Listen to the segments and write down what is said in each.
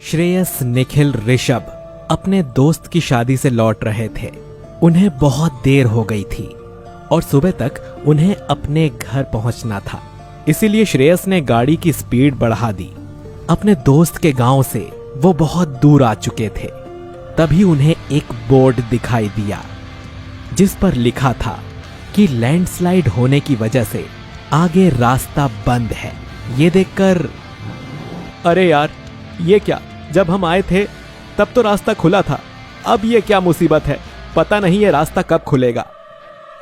श्रेयस, निखिल, ऋषभ अपने दोस्त की शादी से लौट रहे थे। उन्हें बहुत देर हो गई थी और सुबह तक उन्हें अपने घर पहुंचना था। इसीलिए श्रेयस ने गाड़ी की स्पीड बढ़ा दी। अपने दोस्त के गांव से वो बहुत दूर आ चुके थे। तभी उन्हें एक बोर्ड दिखाई दिया जिस पर लिखा था कि लैंडस्लाइड होने की वजह से आगे रास्ता बंद है। ये देखकर, अरे यार, ये क्या, जब हम आए थे तब तो रास्ता खुला था, अब ये क्या मुसीबत है, पता नहीं ये रास्ता कब खुलेगा।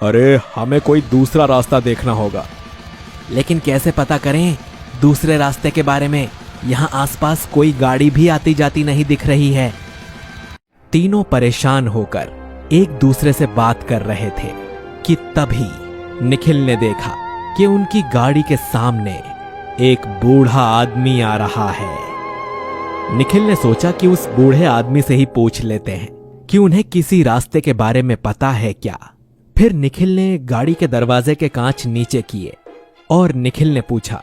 अरे हमें कोई दूसरा रास्ता देखना होगा। लेकिन कैसे पता करें दूसरे रास्ते के बारे में? यहाँ आसपास कोई गाड़ी भी आती जाती नहीं दिख रही है। तीनों परेशान होकर एक दूसरे से बात कर रहे थे कि तभी निखिल ने देखा कि उनकी गाड़ी के सामने एक बूढ़ा आदमी आ रहा है। निखिल ने सोचा कि उस बूढ़े आदमी से ही पूछ लेते हैं कि उन्हें किसी रास्ते के बारे में पता है क्या। फिर निखिल ने गाड़ी के दरवाजे के कांच नीचे किए और निखिल ने पूछा,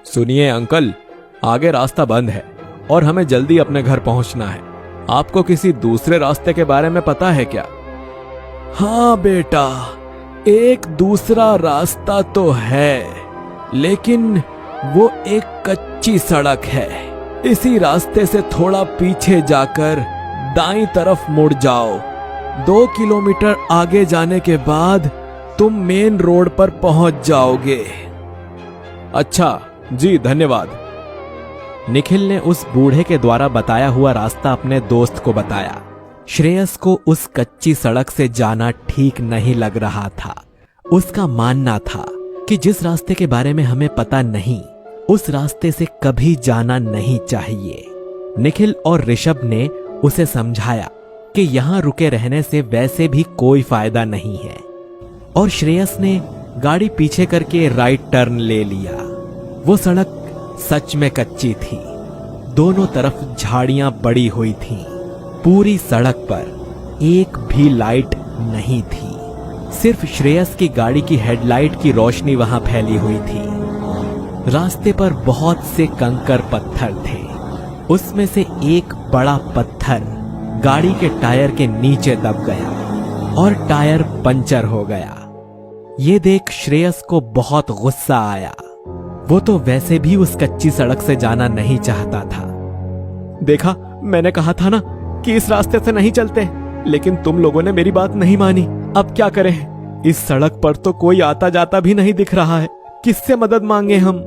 सुनिए अंकल, आगे रास्ता बंद है और हमें जल्दी अपने घर पहुंचना है। आपको किसी दूसरे रास्ते के बारे में पता है क्या? हाँ बेटा, एक दूसरा रास्ता तो है, लेकिन वो एक कच्ची सड़क है। इसी रास्ते से थोड़ा पीछे जाकर दाईं तरफ मुड़ जाओ। 2 किलोमीटर आगे जाने के बाद तुम मेन रोड पर पहुंच जाओगे। अच्छा जी, धन्यवाद। निखिल ने उस बूढ़े के द्वारा बताया हुआ रास्ता अपने दोस्त को बताया। श्रेयस को उस कच्ची सड़क से जाना ठीक नहीं लग रहा था। उसका मानना था कि जिस रास्ते के बारे में हमें पता नहीं, उस रास्ते से कभी जाना नहीं चाहिए। निखिल और ऋषभ ने उसे समझाया कि यहां रुके रहने से वैसे भी कोई फायदा नहीं है, और श्रेयस ने गाड़ी पीछे करके राइट टर्न ले लिया। वो सड़क सच में कच्ची थी। दोनों तरफ झाड़ियां बड़ी हुई थीं। पूरी सड़क पर एक भी लाइट नहीं थी। सिर्फ श्रेयस की गाड़ी की हेडलाइट की रोशनी वहां फैली हुई थी। रास्ते पर बहुत से कंकर पत्थर थे। उसमें से एक बड़ा पत्थर गाड़ी के टायर के नीचे दब गया और टायर पंचर हो गया। ये देख श्रेयस को बहुत गुस्सा आया। वो तो वैसे भी उस कच्ची सड़क से जाना नहीं चाहता था। देखा, मैंने कहा था ना कि इस रास्ते से नहीं चलते, लेकिन तुम लोगों ने मेरी बात नहीं मानी। अब क्या करें? इस सड़क पर तो कोई आता जाता भी नहीं दिख रहा है। किससे मदद मांगे हम?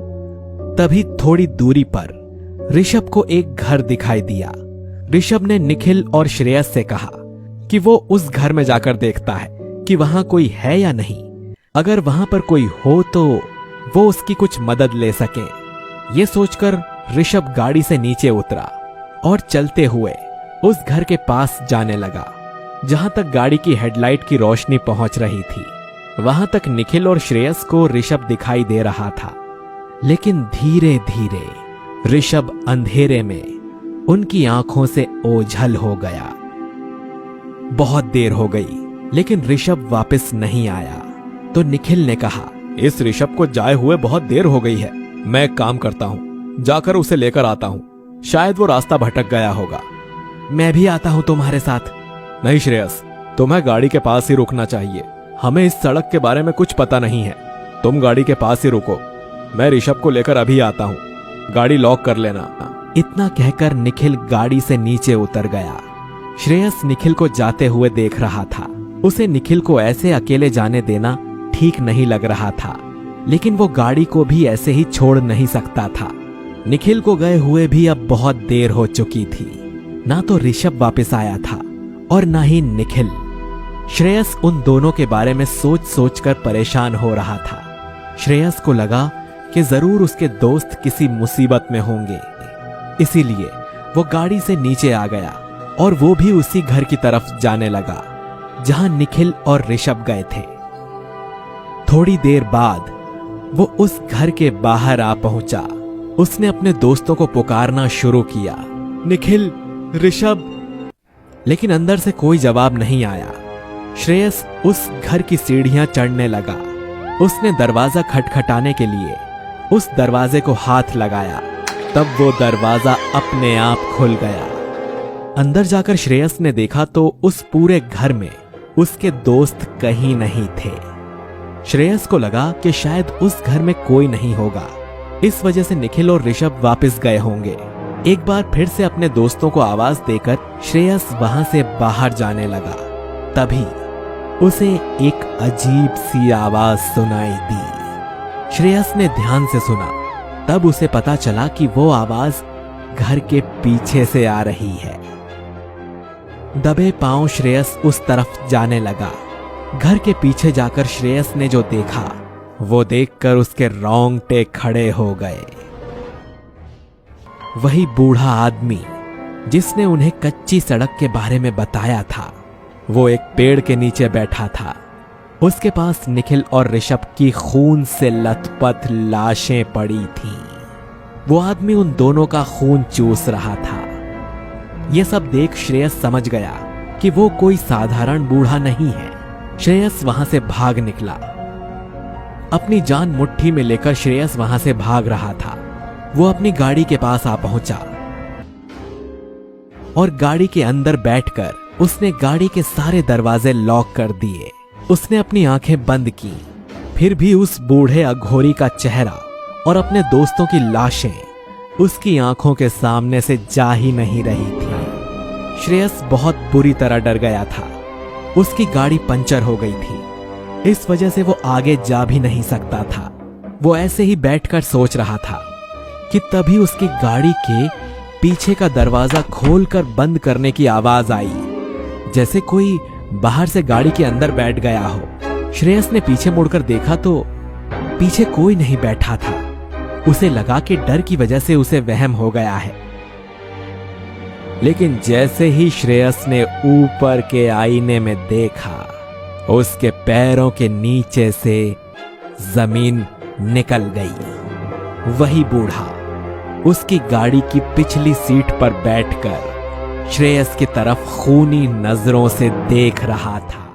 तभी थोड़ी दूरी पर ऋषभ को एक घर दिखाई दिया। ऋषभ ने निखिल और श्रेयस से कहा कि वो उस घर में जाकर देखता है कि वहां कोई है या नहीं। अगर वहां पर कोई हो तो वो उसकी कुछ मदद ले सके। ये सोचकर ऋषभ गाड़ी से नीचे उतरा और चलते हुए उस घर के पास जाने लगा जहां तक गाड़ी की हेडलाइट की रोशनी पहुंच रही थी। वहां तक निखिल और श्रेयस को ऋषभ दिखाई दे रहा था, लेकिन धीरे धीरे ऋषभ अंधेरे में उनकी आंखों से ओझल हो गया। बहुत देर हो गई, लेकिन ऋषभ वापस नहीं आया। तो निखिल ने कहा, इस ऋषभ को जाए हुए बहुत देर हो गई है। मैं एक काम करता हूँ, जाकर उसे लेकर आता हूँ। शायद वो रास्ता भटक गया होगा। मैं भी आता हूँ तुम्हारे साथ। नहीं श्रेयस, तुम्हें गाड़ी के पास ही रुकना चाहिए। हमें इस सड़क के बारे में कुछ पता नहीं है। तुम गाड़ी के पास ही रुको, मैं ऋषभ को लेकर अभी आता हूँ। गाड़ी लॉक कर लेना। इतना कहकर निखिल गाड़ी से नीचे उतर गया। श्रेयस निखिल को जाते हुए देख रहा था। उसे निखिल को ऐसे अकेले जाने देना ठीक नहीं लग रहा था, लेकिन वो गाड़ी को भी ऐसे ही छोड़ नहीं सकता था। निखिल को गए हुए भी अब बहुत देर हो चुकी थी। ना तो ऋषभ वापस आया था और ना ही निखिल। श्रेयस उन दोनों के बारे में सोच सोच कर परेशान हो रहा था। श्रेयस को लगा कि जरूर उसके दोस्त किसी मुसीबत में होंगे, इसीलिए वो गाड़ी से नीचे आ गया और वो भी उसी घर की तरफ जाने लगा जहां निखिल और ऋषभ गए थे। थोड़ी देर बाद वो उस घर के बाहर आ पहुंचा। उसने अपने दोस्तों को पुकारना शुरू किया, निखिल, ऋषभ, लेकिन अंदर से कोई जवाब नहीं आया। श्रेयस उस घर की सीढ़ियां चढ़ने लगा। उसने दरवाजा खटखटाने के लिए उस दरवाजे को हाथ लगाया, तब वो दरवाजा अपने आप खुल गया। अंदर जाकर श्रेयस ने देखा तो उस पूरे घर में उसके दोस्त कहीं नहीं थे। श्रेयस को लगा कि शायद उस घर में कोई नहीं होगा, इस वजह से निखिल और ऋषभ वापस गए होंगे। एक बार फिर से अपने दोस्तों को आवाज देकर श्रेयस वहां से बाहर जाने लगा। तभी उसे एक अजीब सी आवाज सुनाई दी। श्रेयस ने ध्यान से सुना, तब उसे पता चला कि वो आवाज घर के पीछे से आ रही है। दबे पांव श्रेयस उस तरफ जाने लगा। घर के पीछे जाकर श्रेयस ने जो देखा वो देखकर उसके रोंगटे खड़े हो गए। वही बूढ़ा आदमी जिसने उन्हें कच्ची सड़क के बारे में बताया था, वो एक पेड़ के नीचे बैठा था। उसके पास निखिल और ऋषभ की खून से लथपथ लाशें पड़ी थीं। वो आदमी उन दोनों का खून चूस रहा था। यह सब देख श्रेयस समझ गया कि वो कोई साधारण बूढ़ा नहीं है। श्रेयस वहां से भाग निकला। अपनी जान मुट्ठी में लेकर श्रेयस वहां से भाग रहा था। वो अपनी गाड़ी के पास आ पहुंचा और गाड़ी के अंदर बैठकर उसने गाड़ी के सारे दरवाजे लॉक कर दिए। उसने अपनी आंखें बंद की, फिर भी उस बूढ़े अघोरी का चेहरा और अपने दोस्तों की लाशें उसकी आंखों के सामने से जा ही नहीं रही थी। श्रेयस बहुत बुरी तरह डर गया था। उसकी गाड़ी पंचर हो गई थी, इस वजह से वो आगे जा भी नहीं सकता था। वो ऐसे ही बैठकर सोच रहा था कि तभी उसकी गाड़ी के पीछे का दरवाजा खोलकर बंद करने की आवाज आई, जैसे कोई बाहर से गाड़ी के अंदर बैठ गया हो। श्रेयस ने पीछे मुड़कर देखा तो पीछे कोई नहीं बैठा था। उसे लगा कि डर की वजह से उसे वहम हो गया है। लेकिन जैसे ही श्रेयस ने ऊपर के आईने में देखा, उसके पैरों के नीचे से जमीन निकल गई। वही बूढ़ा उसकी गाड़ी की पिछली सीट पर बैठकर श्रेयस की तरफ खूनी नजरों से देख रहा था।